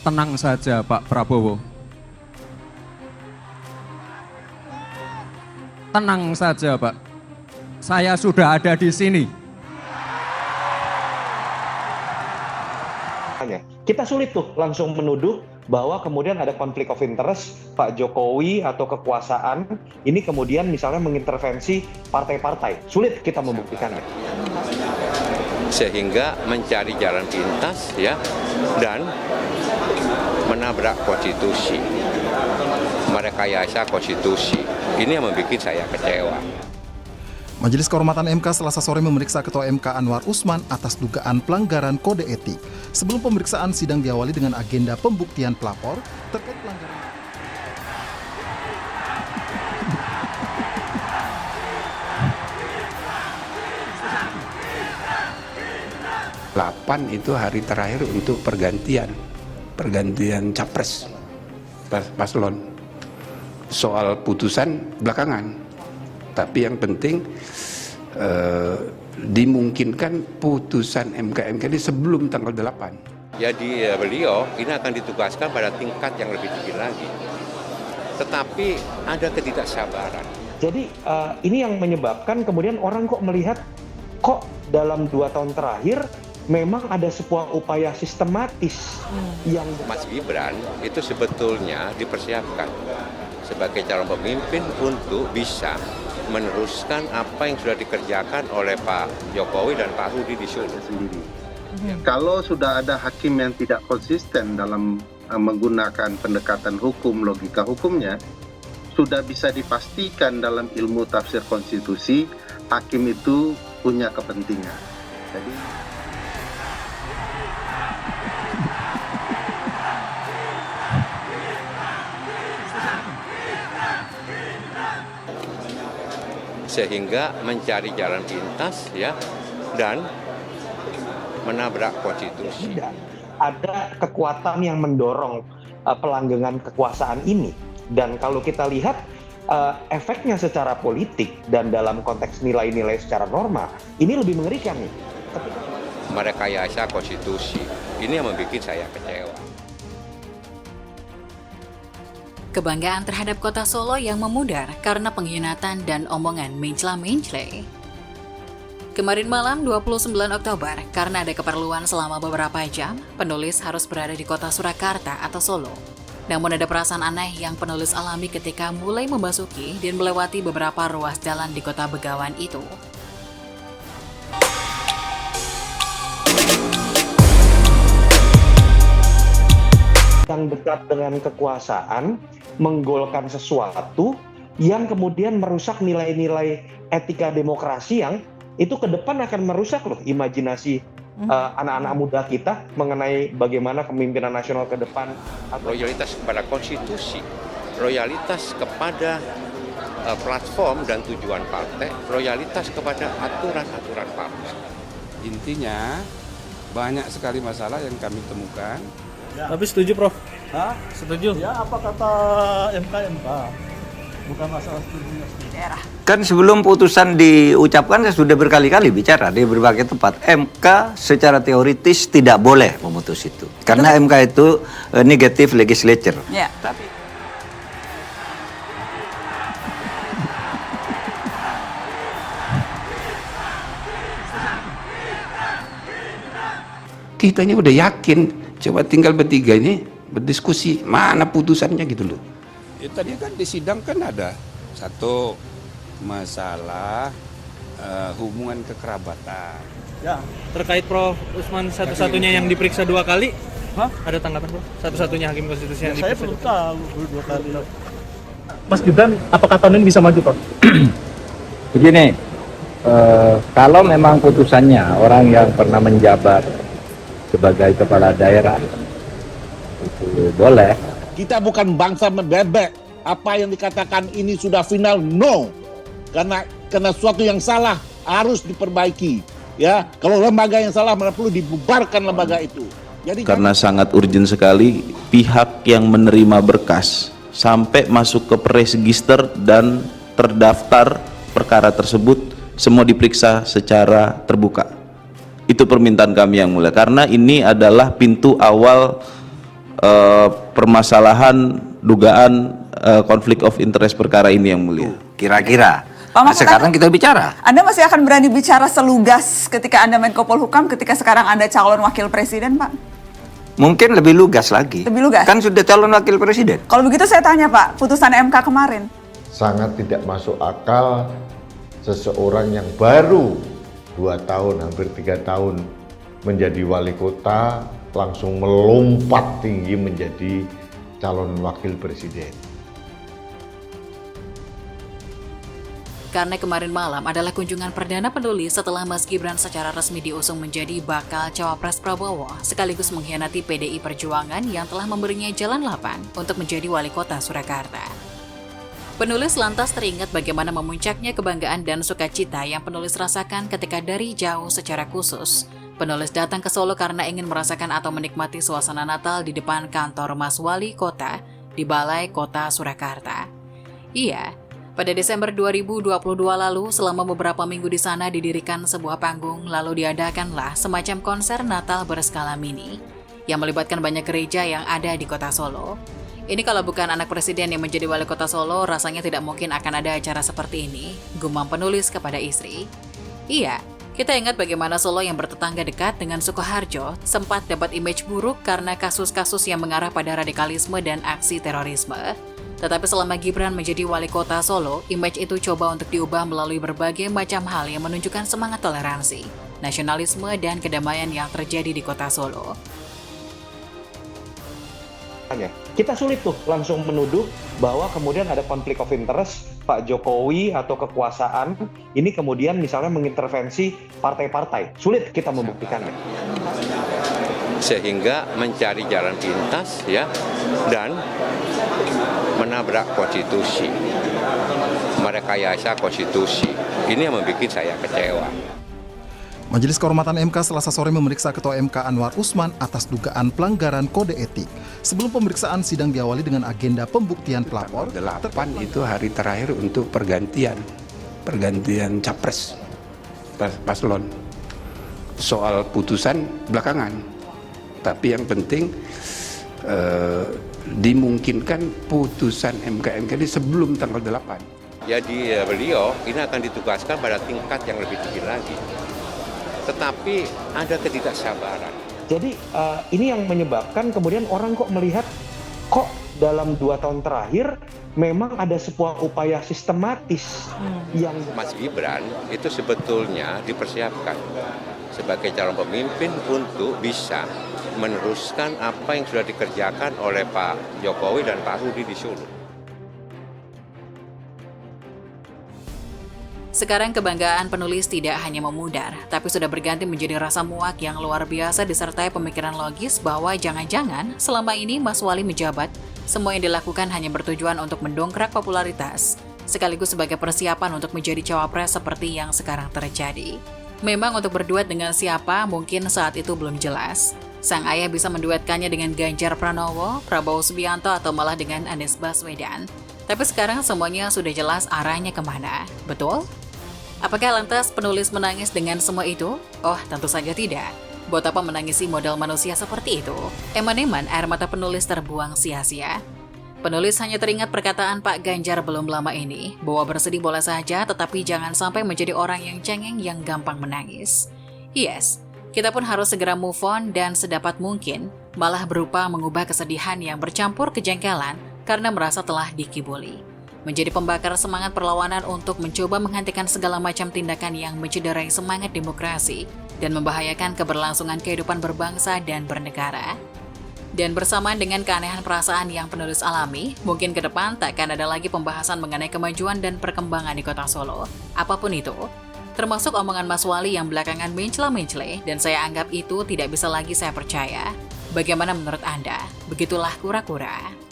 Tenang saja Pak Prabowo. Tenang saja Pak. Saya sudah ada di sini. Kita sulit tuh langsung menuduh bahwa kemudian ada konflik of interest Pak Jokowi atau kekuasaan ini kemudian misalnya mengintervensi partai-partai. Sulit kita membuktikannya. Sehingga mencari jalan pintas ya dan menabrak konstitusi, merekayasa konstitusi. Ini yang membuat saya kecewa. Majelis Kehormatan MK Selasa sore memeriksa Ketua MK Anwar Usman atas dugaan pelanggaran kode etik. Sebelum pemeriksaan, sidang diawali dengan agenda pembuktian pelapor terkait pelanggaran. 8 itu hari terakhir untuk pergantian capres paslon. Soal putusan belakangan, tapi yang penting dimungkinkan putusan MK ini sebelum tanggal 8. Jadi beliau ini akan ditugaskan pada tingkat yang lebih tinggi lagi. Tetapi ada ketidaksabaran. Jadi ini yang menyebabkan kemudian orang kok melihat kok dalam 2 tahun terakhir memang ada sebuah upaya sistematis yang Mas Gibran itu sebetulnya dipersiapkan sebagai calon pemimpin untuk bisa meneruskan apa yang sudah dikerjakan oleh Pak Jokowi dan Pak Rudi di Solo sendiri. Kalau sudah ada hakim yang tidak konsisten dalam menggunakan pendekatan hukum, logika hukumnya, sudah bisa dipastikan dalam ilmu tafsir konstitusi, hakim itu punya kepentingan. Jadi sehingga mencari jalan pintas ya dan menabrak konstitusi. tidak ada kekuatan yang mendorong pelanggengan kekuasaan ini. Dan kalau kita lihat efeknya secara politik dan dalam konteks nilai-nilai secara norma, ini lebih mengerikan nih. Merekayasa konstitusi. Ini yang membuat saya kecewa. Kebanggaan terhadap kota Solo yang memudar karena pengkhianatan dan omongan mencela-mencela. Kemarin malam 29 Oktober, karena ada keperluan selama beberapa jam, penulis harus berada di kota Surakarta atau Solo. Namun ada perasaan aneh yang penulis alami ketika mulai memasuki dan melewati beberapa ruas jalan di kota Begawan itu. Yang dekat dengan kekuasaan menggolkan sesuatu yang kemudian merusak nilai-nilai etika demokrasi yang itu ke depan akan merusak loh imajinasi anak-anak muda kita mengenai bagaimana kepemimpinan nasional ke depan. Loyalitas kepada konstitusi, loyalitas kepada platform dan tujuan partai, loyalitas kepada aturan-aturan partai. Intinya banyak sekali masalah yang kami temukan. Ya. Tapi setuju, Prof? Hah? Setuju? Ya, apa kata MK? Bukan masalah setuju. Kan sebelum putusan diucapkan saya sudah berkali-kali bicara di berbagai tempat. MK secara teoritis tidak boleh memutus itu. Karena MK itu negative legislature. Ya. Tapi Kitanya udah yakin, coba tinggal bertiga ini berdiskusi mana putusannya gitu loh. Ya, tadi kan di sidang kan ada satu masalah hubungan kekerabatan. Ya. Terkait Prof Usman satu-satunya yang diperiksa 2 kali, Hah? ada tanggapan, Prof? Satu-satunya hakim konstitusi yang Saya diperiksa belum 2 kali. tahu 2 kali. Mas Gibran, apakah tahun ini bisa maju, Prof? Begini, kalau memang putusannya orang yang pernah menjabat sebagai kepala daerah itu boleh. Kita bukan bangsa bebek. Apa yang dikatakan ini sudah final, no. Karena sesuatu yang salah harus diperbaiki. Ya, kalau lembaga yang salah perlu dibubarkan lembaga itu. Jadi karena sangat urgent sekali pihak yang menerima berkas sampai masuk ke pre-register dan terdaftar perkara tersebut semua diperiksa secara terbuka. Itu permintaan kami yang mulia karena ini adalah pintu awal permasalahan dugaan konflik of interest perkara ini yang mulia. Kira-kira. Pak Nah, Mahfud, sekarang kita bicara. Anda masih akan berani bicara selugas ketika Anda Menko Polhukam, ketika sekarang Anda calon wakil presiden, Pak? Mungkin lebih lugas lagi. Lebih lugas? Kan sudah calon wakil presiden. Kalau begitu saya tanya, Pak, putusan MK kemarin. Sangat tidak masuk akal seseorang yang baru 2 tahun, hampir 3 tahun menjadi wali kota, langsung melompat tinggi menjadi calon wakil presiden. Karena kemarin malam adalah kunjungan perdana penulis setelah Mas Gibran secara resmi diusung menjadi bakal cawapres Prabowo, sekaligus mengkhianati PDI Perjuangan yang telah memberinya jalan lapang untuk menjadi wali kota Surakarta. Penulis lantas teringat bagaimana memuncaknya kebanggaan dan sukacita yang penulis rasakan ketika dari jauh secara khusus penulis datang ke Solo karena ingin merasakan atau menikmati suasana Natal di depan kantor Mas Wali Kota di Balai Kota Surakarta. Iya, pada Desember 2022 lalu, selama beberapa minggu di sana didirikan sebuah panggung, lalu diadakanlah semacam konser Natal berskala mini yang melibatkan banyak gereja yang ada di kota Solo. Ini kalau bukan anak presiden yang menjadi wali kota Solo, rasanya tidak mungkin akan ada acara seperti ini, gumam penulis kepada istri. Iya, kita ingat bagaimana Solo yang bertetangga dekat dengan Sukoharjo sempat dapat image buruk karena kasus-kasus yang mengarah pada radikalisme dan aksi terorisme. Tetapi selama Gibran menjadi wali kota Solo, image itu coba untuk diubah melalui berbagai macam hal yang menunjukkan semangat toleransi, nasionalisme, dan kedamaian yang terjadi di kota Solo. Kita sulit tuh langsung menuduh bahwa kemudian ada konflik of interest Pak Jokowi atau kekuasaan ini kemudian misalnya mengintervensi partai-partai. Sulit kita membuktikannya. Sehingga mencari jalan pintas ya dan menabrak konstitusi, merekayasa konstitusi. Ini yang membuat saya kecewa. Majelis Kehormatan MK Selasa sore memeriksa Ketua MK Anwar Usman atas dugaan pelanggaran kode etik. Sebelum pemeriksaan, sidang diawali dengan agenda pembuktian pelapor. 8 itu hari terakhir untuk pergantian capres paslon. Soal putusan belakangan. Tapi yang penting dimungkinkan putusan MK ini sebelum tanggal 8. Jadi beliau ini akan ditugaskan pada tingkat yang lebih tinggi lagi. Tetapi ada ketidaksabaran. Jadi ini yang menyebabkan kemudian orang kok melihat kok dalam 2 tahun terakhir memang ada sebuah upaya sistematis yang Mas Gibran itu sebetulnya dipersiapkan sebagai calon pemimpin untuk bisa meneruskan apa yang sudah dikerjakan oleh Pak Jokowi dan Pak Rudi di Solo. Sekarang kebanggaan penulis tidak hanya memudar, tapi sudah berganti menjadi rasa muak yang luar biasa disertai pemikiran logis bahwa jangan-jangan selama ini Mas Wali menjabat, semua yang dilakukan hanya bertujuan untuk mendongkrak popularitas, sekaligus sebagai persiapan untuk menjadi cawapres seperti yang sekarang terjadi. Memang untuk berduet dengan siapa mungkin saat itu belum jelas. Sang ayah bisa menduetkannya dengan Ganjar Pranowo, Prabowo Subianto, atau malah dengan Anies Baswedan. Tapi sekarang semuanya sudah jelas arahnya kemana, betul? Apakah lantas penulis menangis dengan semua itu? Oh, tentu saja tidak. Buat apa menangisi modal manusia seperti itu? Eman-eman air mata penulis terbuang sia-sia. Penulis hanya teringat perkataan Pak Ganjar belum lama ini, bahwa bersedih boleh saja, tetapi jangan sampai menjadi orang yang cengeng yang gampang menangis. Yes, kita pun harus segera move on dan sedapat mungkin, malah berupa mengubah kesedihan yang bercampur kejengkelan karena merasa telah dikibuli. Menjadi pembakar semangat perlawanan untuk mencoba menghentikan segala macam tindakan yang mencederai semangat demokrasi dan membahayakan keberlangsungan kehidupan berbangsa dan bernegara. Dan bersamaan dengan keanehan perasaan yang penulis alami, mungkin ke depan takkan ada lagi pembahasan mengenai kemajuan dan perkembangan di kota Solo. Apapun itu, termasuk omongan Mas Wali yang belakangan mencela-mencela, dan saya anggap itu tidak bisa lagi saya percaya. Bagaimana menurut Anda? Begitulah kura-kura.